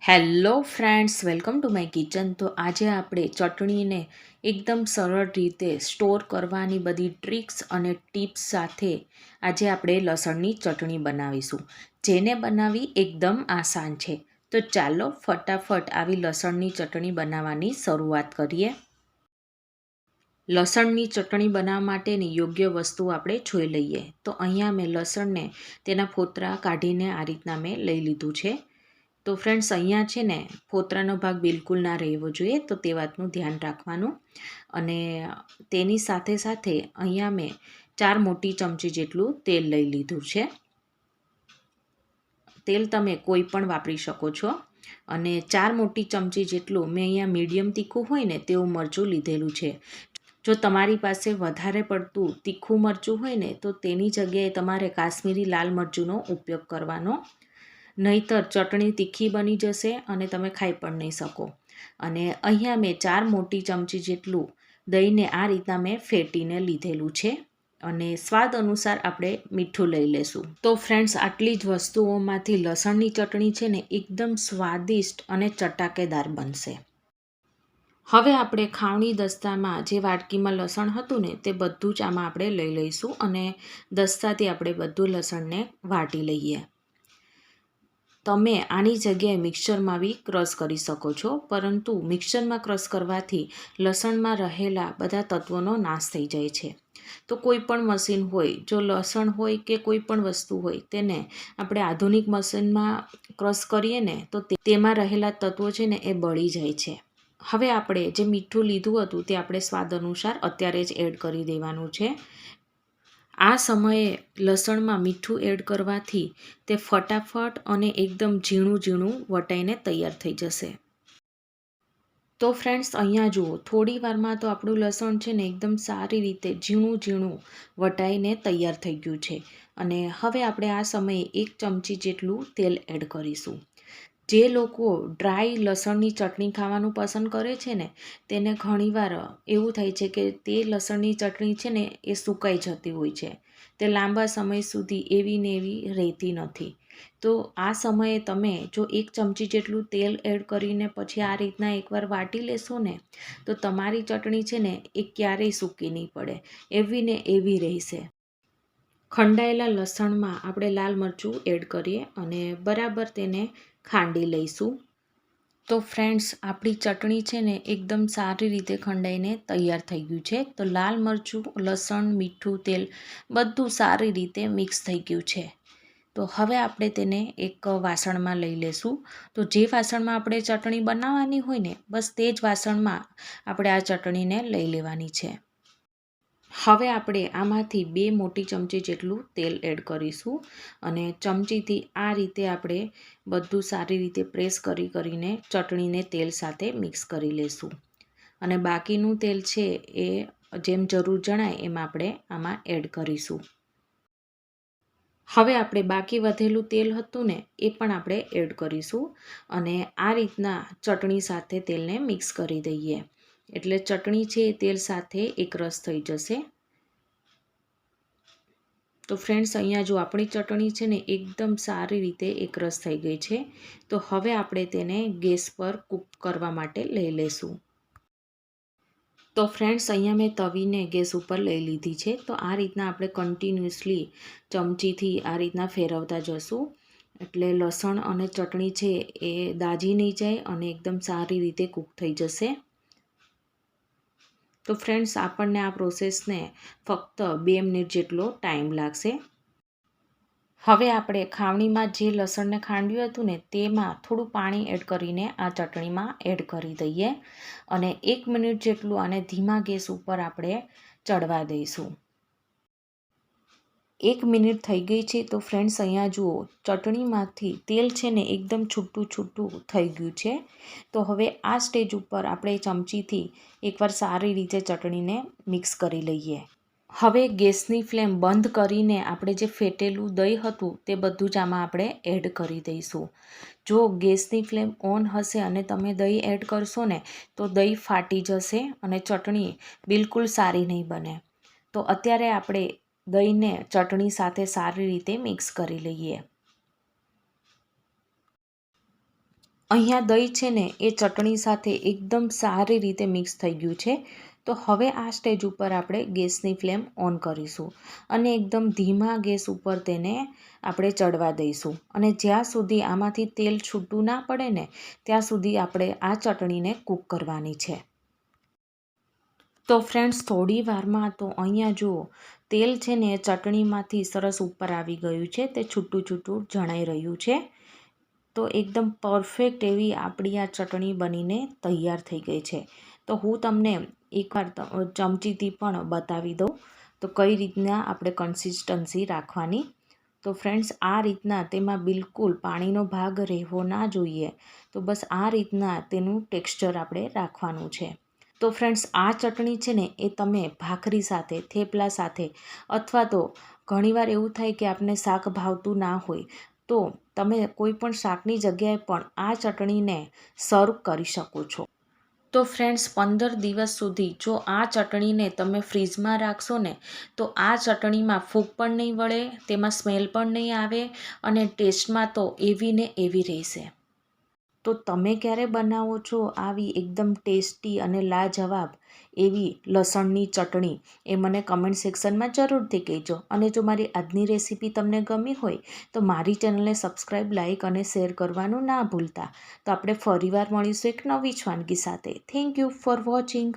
Hello friends, welcome to my kitchen. તો આજે આપણે ચટણીને એકદમ સરળ રીતે સ્ટોર કરવાની બધી ટ્રિક્સ અને ટિપ્સ સાથે આજે આપણે લસણની ચટણી બનાવીશું, જેને બનાવવી એકદમ આસાન છે. તો ચાલો ફટાફટ આવી લસણની ચટણી બનાવવાની શરૂઆત કરીએ. લસણની ચટણી બનાવવા માટેની યોગ્ય વસ્તુ આપણે જોઈ લઈએ. તો અહીંયા મેં લસણને તેના ફોતરા કાઢીને આ રીતના મેં લઈ લીધું છે. તો ફ્રેન્ડ્સ, અહીંયા છે ને ફોતરાનો ભાગ બિલકુલ ના રહેવો જોઈએ, તો તે વાતનું ધ્યાન રાખવાનું. અને તેની સાથે સાથે અહીંયા મેં 4 મોટી ચમચી જેટલું તેલ લઈ લીધું છે. તેલ તમે કોઈ પણ વાપરી શકો છો. અને 4 મોટી ચમચી જેટલું મેં અહીંયા મીડિયમ તીખું હોય ને તેવું મરચું લીધેલું છે. જો તમારી પાસે વધારે પડતું તીખું મરચું હોય ને તો તેની જગ્યાએ તમારે કાશ્મીરી લાલ મરચુંનો ઉપયોગ કરવાનો. નહીંતર ચટણી તીખી બની જશે અને તમે ખાઈ પણ નહીં શકો. અને અહીંયા મેં 4 મોટી ચમચી જેટલું દહીંને આ રીતના મેં ફેટીને લીધેલું છે. અને સ્વાદ અનુસાર આપણે મીઠું લઈ લેશું. તો ફ્રેન્ડ્સ, આટલી જ વસ્તુઓમાંથી લસણની ચટણી છે ને એકદમ સ્વાદિષ્ટ અને ચટાકેદાર બનશે. હવે આપણે ખાવણી દસ્તામાં જે વાટકીમાં લસણ હતું ને તે બધું જ આમાં આપણે લઈ લઈશું અને દસ્તાથી આપણે બધું લસણને વાટી લઈએ. તમે આની જગ્યાએ મિક્સરમાં બી ક્રશ કરી શકો છો, પરંતુ મિક્સરમાં ક્રશ કરવાથી લસણમાં રહેલા બધા તત્વોનો નાશ થઈ જાય છે. તો કોઈ પણ મશીન હોય, જો લસણ હોય કે કોઈ પણ વસ્તુ હોય, તેને આપણે આધુનિક મશીનમાં ક્રશ કરીએ ને તો તેમાં રહેલા તત્વો છે ને એ બળી જાય છે. હવે આપણે જે મીઠું લીધું હતું તે આપણે સ્વાદ અનુસાર અત્યારે જ એડ કરી દેવાનું છે. આ સમયે લસણમાં મીઠું એડ કરવાથી તે ફટાફટ અને એકદમ ઝીણું ઝીણું વટાઈને તૈયાર થઈ જશે. તો ફ્રેન્ડ્સ, અહીંયા જુઓ, થોડી વારમાં તો આપણું લસણ છે ને એકદમ સારી રીતે ઝીણું ઝીણું વટાઈને તૈયાર થઈ ગયું છે. અને હવે આપણે આ સમયે 1 ચમચી જેટલું તેલ એડ કરીશું. જે લોકો ડ્રાય લસણની ચટણી ખાવાનું પસંદ કરે છે ને તેને ઘણીવાર એવું થાય છે કે તે લસણની ચટણી છે ને એ સુકાઈ જતી હોય છે. તે લાંબા સમય સુધી એવી ને એવી રહેતી નથી. તો આ સમયે તમે જો 1 ચમચી જેટલું તેલ એડ કરીને પછી આ રીતના એકવાર વાટી લેશો ને તો તમારી ચટણી છે ને એ ક્યારેય સૂકી નહીં પડે, એવી ને એવી રહેશે. ખંડાયેલા લસણમાં આપણે લાલ મરચું એડ કરીએ અને બરાબર તેને ખાંડી લઈશું. તો ફ્રેન્ડ્સ, આપણી ચટણી છે ને એકદમ સારી રીતે ખંડાઈને તૈયાર થઈ ગયું છે. તો લાલ મરચું, લસણ, મીઠું, તેલ બધું સારી રીતે મિક્સ થઈ ગયું છે. તો હવે આપણે તેને એક વાસણમાં લઈ લેશું. તો જે વાસણમાં આપણે ચટણી બનાવવાની હોય ને બસ તે જ વાસણમાં આપણે આ ચટણીને લઈ લેવાની છે. હવે આપણે આમાંથી 2 મોટી ચમચી જેટલું તેલ એડ કરીશું અને ચમચીથી આ રીતે આપણે બધું સારી રીતે પ્રેસ કરીને ચટણીને તેલ સાથે મિક્સ કરી લેશું. અને બાકીનું તેલ છે એ જેમ જરૂર જણાય એમ આપણે આમાં એડ કરીશું. હવે આપણે બાકી વધેલું તેલ હતું ને એ પણ આપણે એડ કરીશું અને આ રીતના ચટણી સાથે તેલને મિક્સ કરી દઈએ. એટલે ચટણી છે એ તેલ સાથે એકરસ થઈ જશે. તો ફ્રેન્ડ્સ, અહીંયા જો આપણી ચટણી છે ને એકદમ સારી રીતે એકરસ થઈ ગઈ છે. તો હવે આપણે તેને ગેસ પર કૂક કરવા માટે લઈ લેશું. તો ફ્રેન્ડ્સ, અહીંયા મેં તવીને ગેસ ઉપર લઈ લીધી છે. તો આ રીતના આપણે કન્ટિન્યુઅસલી ચમચીથી આ રીતના ફેરવતા જશું. એટલે લસણ અને ચટણી છે એ દાજી નહીં જાય અને એકદમ સારી રીતે કૂક થઈ જશે. તો ફ્રેન્ડ્સ, આપણને આ પ્રોસેસને ફક્ત 2 મિનિટ જેટલો ટાઈમ લાગશે. હવે આપણે ખાવણીમાં જે લસણને ખાંડ્યું હતું ને તેમાં થોડું પાણી એડ કરીને આ ચટણીમાં એડ કરી દઈએ અને 1 મિનિટ જેટલું આને ધીમા ગેસ ઉપર આપણે ચડવા દઈશું. 1 મિનિટ થઈ ગઈ છે. તો ફ્રેન્ડ્સ, અહીંયા જુઓ, ચટણીમાંથી તેલ છે ને એકદમ છૂટું છૂટું થઈ ગયું છે. તો હવે આ સ્ટેજ ઉપર આપણે ચમચીથી એકવાર સારી રીતે ચટણીને મિક્સ કરી લઈએ. હવે ગેસની ફ્લેમ બંધ કરીને આપણે જે ફેટેલું દહીં હતું તે બધું જ આમાં આપણે એડ કરી દઈશું. જો ગેસની ફ્લેમ ઓન હશે અને તમે દહીં એડ કરશો ને તો દહીં ફાટી જશે અને ચટણી બિલકુલ સારી નહીં બને. તો અત્યારે આપણે દહીંને ચટણી સાથે સારી રીતે મિક્સ કરી લઈએ. અહીંયા દહીં છે ને એ ચટણી સાથે એકદમ સારી રીતે મિક્સ થઈ ગયું છે. તો હવે આ સ્ટેજ ઉપર આપણે ગેસની ફ્લેમ ઓન કરીશું અને એકદમ ધીમા ગેસ ઉપર તેને આપણે ચડવા દઈશું. અને જ્યાં સુધી આમાંથી તેલ છૂટું ના પડે ને ત્યાં સુધી આપણે આ ચટણીને કૂક કરવાની છે. તો ફ્રેન્ડ્સ, થોડી વારમાં તો અહીંયા જુઓ તેલ છે ને એ ચટણીમાંથી સરસ ઉપર આવી ગયું છે. તે છૂટું છૂટું જણાઈ રહ્યું છે. તો એકદમ પરફેક્ટ એવી આપણી આ ચટણી બનીને તૈયાર થઈ ગઈ છે. તો હું તમને એકવાર ચમચીથી પણ બતાવી દઉં તો કઈ રીતના આપણે કન્સિસ્ટન્સી રાખવાની. તો ફ્રેન્ડ્સ, આ રીતના તેમાં બિલકુલ પાણીનો ભાગ રહેવો ના જોઈએ. તો બસ આ રીતના તેનું ટેક્સચર આપણે રાખવાનું છે. તો ફ્રેન્ડ્સ, આ ચટણી છે ને એ તમે ભાખરી સાથે, થેપલા સાથે અથવા તો ઘણીવાર એવું થાય કે આપને શાક ભાવતું ના હોય તો તમે કોઈ પણ શાકની જગ્યાએ પણ આ ચટણીને સર્વ કરી શકો છો. તો ફ્રેન્ડ્સ, 15 દિવસ સુધી જો આ ચટણીને તમે ફ્રીજમાં રાખશો ને તો આ ચટણીમાં ફૂગ પણ નહીં વળે, તેમાં સ્મેલ પણ નહીં આવે અને ટેસ્ટમાં તો એવી ને એવી રહેશે. તો તમે ક્યારે બનાવો છો આવી એકદમ ટેસ્ટી અને લાજવાબ એવી લસણની ચટણી, એ મને કમેન્ટ સેક્શનમાં જરૂરથી કહેજો. અને જો મારી આજની રેસીપી તમને ગમી હોય તો મારી ચેનલને સબસ્ક્રાઈબ, લાઇક અને શેર કરવાનું ના ભૂલતા. તો આપણે ફરીવાર મળીશું એક નવી જ વાનગી સાથે. Thank you for watching.